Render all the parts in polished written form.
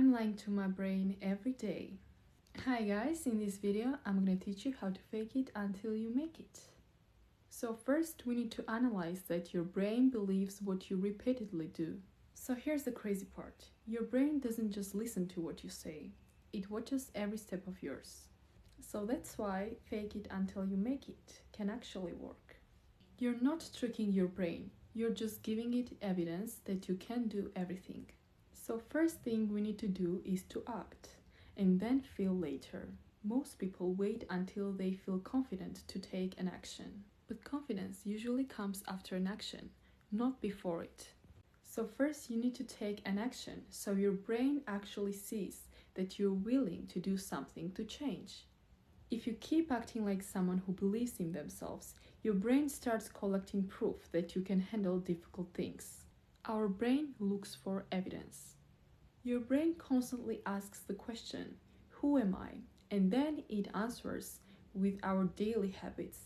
I'm lying to my brain every day. Hi guys, in this video I'm gonna teach you how to fake it until you make it. So first we need to analyze that your brain believes what you repeatedly do. So here's the crazy part. Your brain doesn't just listen to what you say, it watches every step of yours. So that's why fake it until you make it can actually work. You're not tricking your brain, you're just giving it evidence that you can do everything. So first thing we need to do is to act, and then feel later. Most people wait until they feel confident to take an action. But confidence usually comes after an action, not before it. So first you need to take an action so your brain actually sees that you're willing to do something to change. If you keep acting like someone who believes in themselves, your brain starts collecting proof that you can handle difficult things. Our brain looks for evidence. Your brain constantly asks the question, who am I? And then it answers with our daily habits.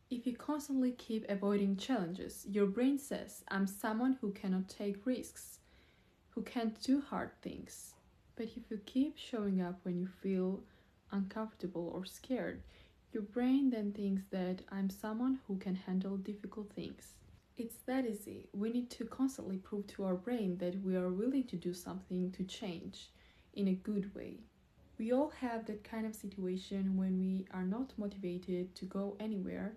If you constantly keep avoiding challenges, your brain says, I'm someone who cannot take risks, who can't do hard things. But if you keep showing up when you feel uncomfortable or scared, your brain then thinks that I'm someone who can handle difficult things. It's that easy. We need to constantly prove to our brain that we are willing to do something to change in a good way. We all have that kind of situation when we are not motivated to go anywhere.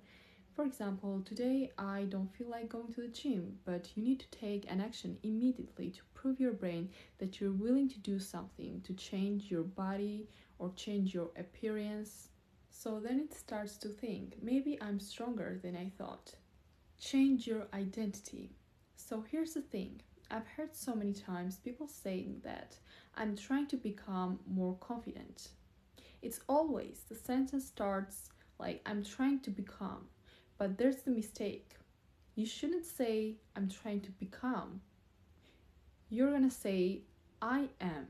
For example, today I don't feel like going to the gym, but you need to take an action immediately to prove your brain that you're willing to do something to change your body or change your appearance. So then it starts to think, maybe I'm stronger than I thought. Change your identity. So here's the thing. I've heard so many times people saying that I'm trying to become more confident. It's always the sentence starts like I'm trying to become, but there's the mistake. You shouldn't say I'm trying to become. You're gonna say I am.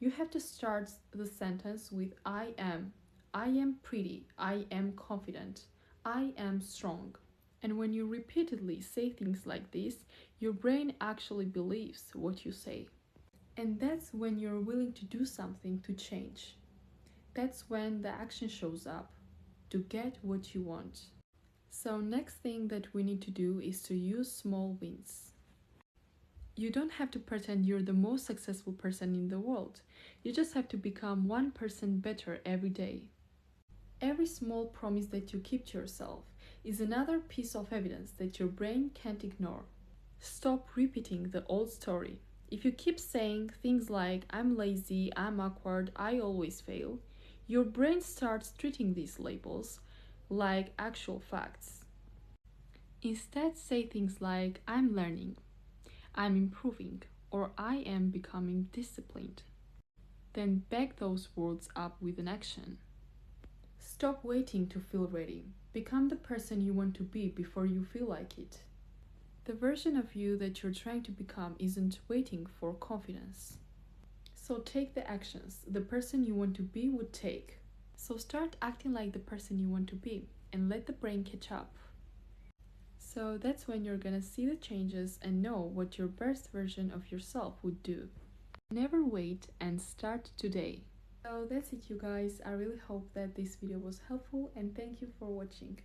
You have to start the sentence with I am. I am pretty. I am confident. I am strong. And when you repeatedly say things like this, your brain actually believes what you say. And that's when you're willing to do something to change. That's when the action shows up to get what you want. So next thing that we need to do is to use small wins. You don't have to pretend you're the most successful person in the world. You just have to become 1% better every day. Every small promise that you keep to yourself is another piece of evidence that your brain can't ignore. Stop repeating the old story. If you keep saying things like, I'm lazy, I'm awkward, I always fail, your brain starts treating these labels like actual facts. Instead, say things like, I'm learning, I'm improving, or I am becoming disciplined. Then back those words up with an action. Stop waiting to feel ready. Become the person you want to be before you feel like it. The version of you that you're trying to become isn't waiting for confidence. So take the actions the person you want to be would take. So start acting like the person you want to be and let the brain catch up. So that's when you're gonna see the changes and know what your best version of yourself would do. Never wait and start today. So that's it you guys. I really hope that this video was helpful and thank you for watching.